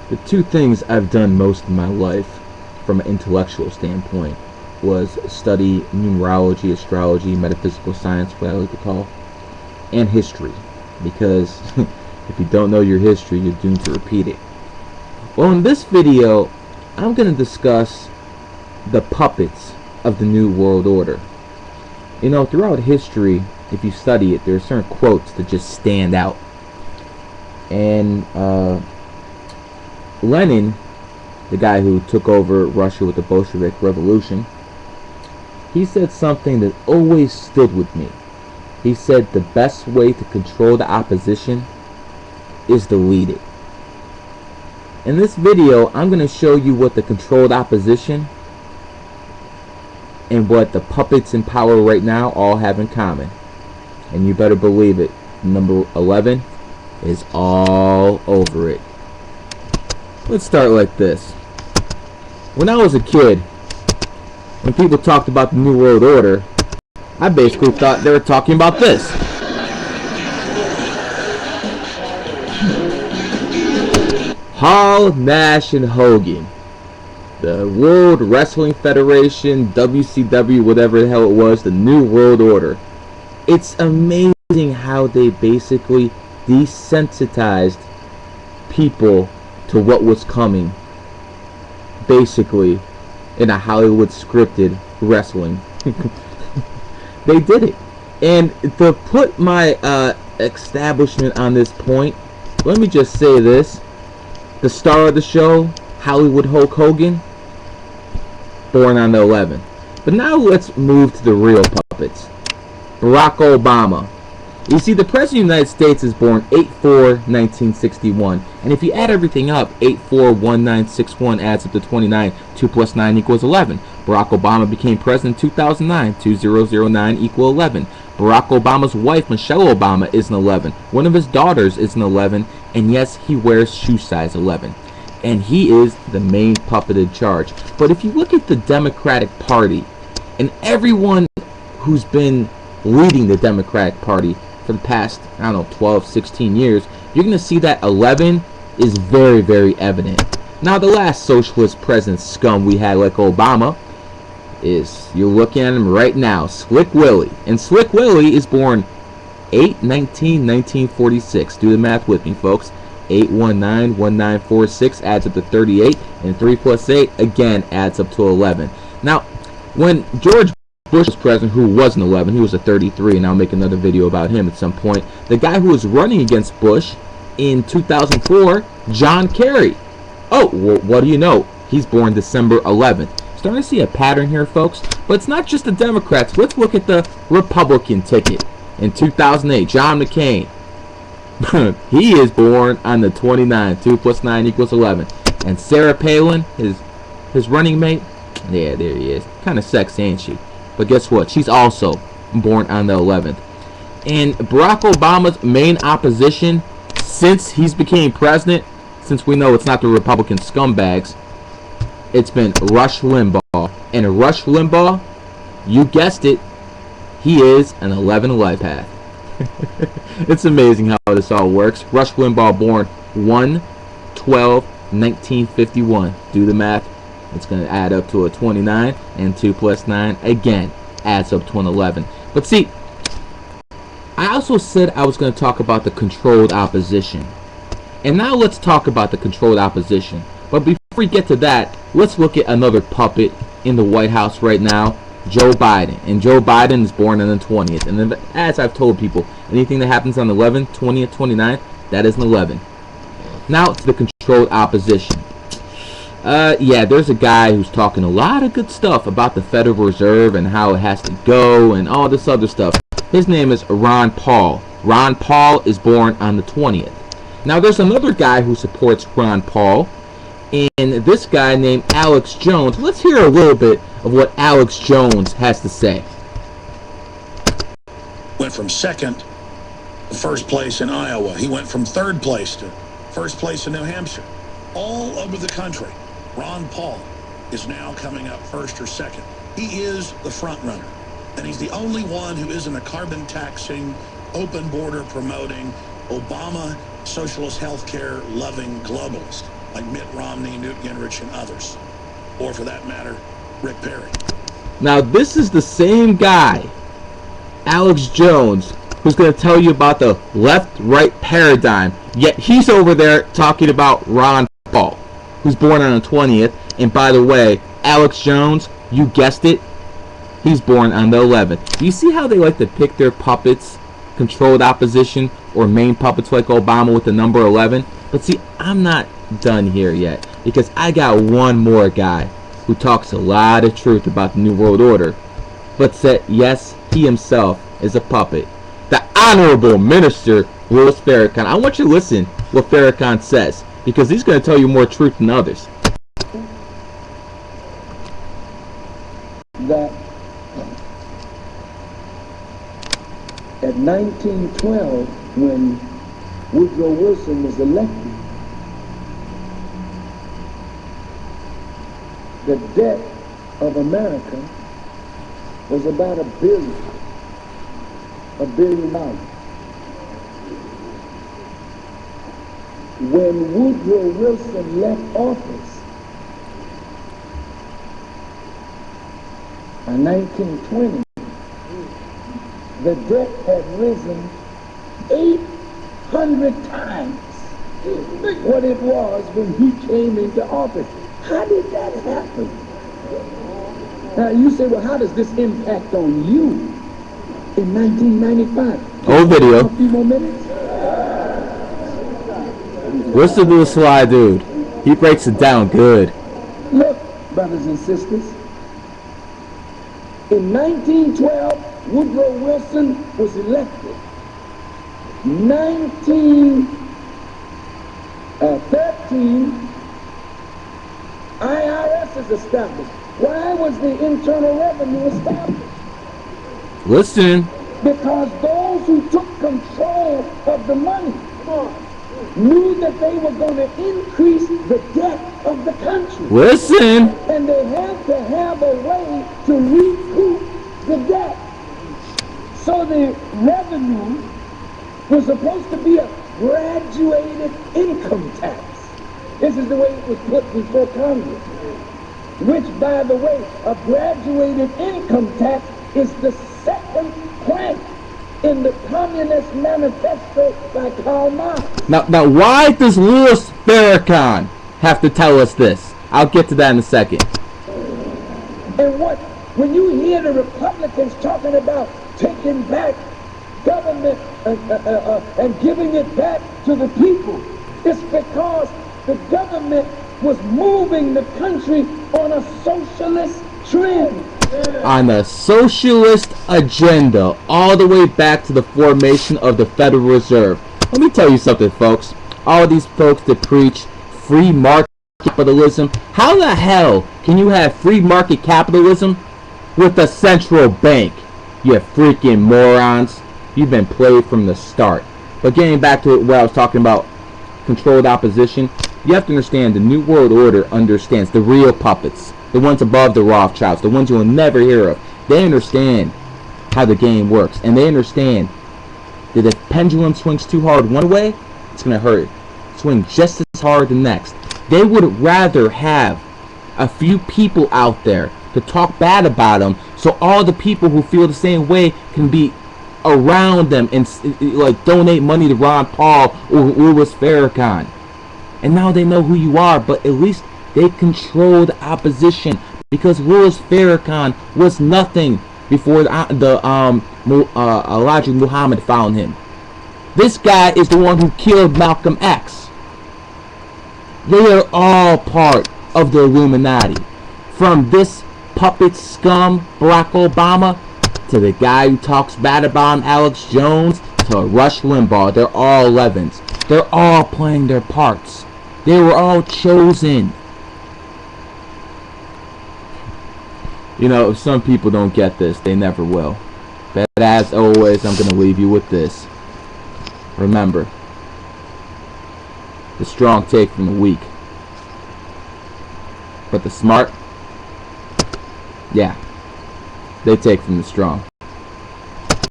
The two things I've done most of my life from an intellectual standpoint was study numerology, astrology, metaphysical science, what I like to call, and history. Because if you don't know your history, you're doomed to repeat it. Well, in this video, I'm going to discuss the puppets of the New World Order. You know, throughout history, if you study it, there are certain quotes that just stand out. And Lenin, the guy who took over Russia with the Bolshevik Revolution, he said something that always stood with me. He said the best way to control the opposition is to lead it. In this video, I'm going to show you what the controlled opposition and what the puppets in power right now all have in common. And you better believe it, number 11 is all over it. Let's start like this. When I was a kid, when people talked about the New World Order, I basically thought they were talking about this. Hall, Nash, and Hogan. The World Wrestling Federation, WCW, whatever the hell it was, the New World Order. It's amazing how they basically desensitized people to what was coming, basically, in a Hollywood scripted wrestling. They did it. And to put my establishment on this point, let me just say this. The star of the show, Hollywood Hulk Hogan, born on the 11th. But now let's move to the real puppets. Barack Obama. You see, the President of the United States is born 8/4/1961. And if you add everything up, 8/4/1961 adds up to 29. 2 plus 9 equals 11. Barack Obama became president in 2009. 2009 equals 11. Barack Obama's wife, Michelle Obama, is an 11. One of his daughters is an 11. And yes, he wears shoe size 11. And he is the main puppet in charge. But if you look at the Democratic Party, and everyone who's been leading the Democratic Party for the past, 12, 16 years, you're going to see that 11 is very, very evident. Now, the last socialist president scum we had, like Obama, is, you're looking at him right now, Slick Willie. And Slick Willie is born 8/19/1946. Do the math with me, folks. 8/19/1946 adds up to 38, and 3 plus 8 again adds up to 11. Now, when George Bush was president, who was an 11, he was a 33, and I'll make another video about him at some point. The guy who was running against Bush in 2004, John Kerry. Oh, well, what do you know? He's born December 11th. Starting to see a pattern here, folks. But it's not just the Democrats. Let's look at the Republican ticket. In 2008, John McCain. He is born on the 29th. 2 plus 9 equals 11. And Sarah Palin, his running mate, yeah, there he is. Kind of sexy, ain't she? But guess what? She's also born on the 11th. And Barack Obama's main opposition since he's became president, since we know it's not the Republican scumbags, it's been Rush Limbaugh. And Rush Limbaugh, you guessed it, he is an 11 life path. It's amazing how this all works. Rush Limbaugh born 1/12/1951. Do the math. It's going to add up to a 29, and 2 plus 9 again adds up to an 11. But see, I also said I was going to talk about the controlled opposition. And now let's talk about the controlled opposition. But before we get to that, let's look at another puppet in the White House right now, Joe Biden. And Joe Biden is born on the 20th. And then, as I've told people, anything that happens on the 11th, 20th, 29th, that is an 11. Now to the controlled opposition. Yeah, there's a guy who's talking a lot of good stuff about the Federal Reserve and how it has to go and all this other stuff. His name is Ron Paul. Ron Paul is born on the 20th. Now, there's another guy who supports Ron Paul, and this guy named Alex Jones. Let's hear a little bit of what Alex Jones has to say. Went from second to first place in Iowa. He went from third place to first place in New Hampshire. All over the country, Ron Paul is now coming up first or second. He is the front runner, and he's the only one who isn't a carbon taxing, open border promoting, Obama socialist healthcare loving globalist. like Mitt Romney, Newt Gingrich, and others. Or for that matter, Rick Perry. Now this is the same guy, Alex Jones, who's going to tell you about the left-right paradigm, yet he's over there talking about Ron Paul, who's born on the 20th, and by the way, Alex Jones, you guessed it, he's born on the 11th. Do you see how they like to pick their puppets, controlled opposition, or main puppets like Obama with the number 11? But see, I'm not done here yet, because I got one more guy who talks a lot of truth about the New World Order, but said, yes, he himself is a puppet. The Honorable Minister Louis Farrakhan. I want you to listen what Farrakhan says, because he's going to tell you more truth than others. That at 1912, when Woodrow Wilson was elected, the debt of America was about $1 billion. When Woodrow Wilson left office in 1920, the debt had risen 800 times what it was when he came into office. How did that happen? Now you say, well, how does this impact on you in 1995? Old video. A few more minutes. Listen to the sly dude. He breaks it down good. Look, brothers and sisters, in 1912, Woodrow Wilson was elected. 1913, IRS is established. Why was the Internal Revenue established? Listen. Because those who took control of the money knew that they were going to increase the debt of the country. Listen. And they had to have a way to recoup the debt. So the revenue was supposed to be a graduated income tax. This is the way it was put before Congress. Which, by the way, a graduated income tax is the second plank in the Communist Manifesto by Karl Marx. Now, why does Louis Farrakhan have to tell us this? I'll get to that in a second. And when you hear the Republicans talking about taking back government and giving it back to the people, it's because the government was moving the country on a socialist trend. On a socialist agenda, all the way back to the formation of the Federal Reserve. Let me tell you something, folks. All these folks that preach free market capitalism, how the hell can you have free market capitalism with a central bank? You freaking morons. You've been played from the start. But getting back to what I was talking about, controlled opposition, you have to understand the New World Order understands the real puppets, the ones above the Rothschilds, the ones you will never hear of. They understand how the game works, and they understand that if pendulum swings too hard one way, it's going to hurt it. Swing just as hard the next. They would rather have a few people out there to talk bad about them, so all the people who feel the same way can be around them and like donate money to Ron Paul or Louis Farrakhan. And now they know who you are, but at least they control the opposition, because Louis Farrakhan was nothing before Elijah Muhammad found him. This guy is the one who killed Malcolm X. They are all part of the Illuminati. From this puppet scum, Barack Obama, to the guy who talks bad about him, Alex Jones, to Rush Limbaugh, they're all 11s. They're all playing their parts. They were all chosen. You know, if some people don't get this, they never will. But as always, I'm going to leave you with this. Remember, the strong take from the weak. But the smart, yeah, they take from the strong.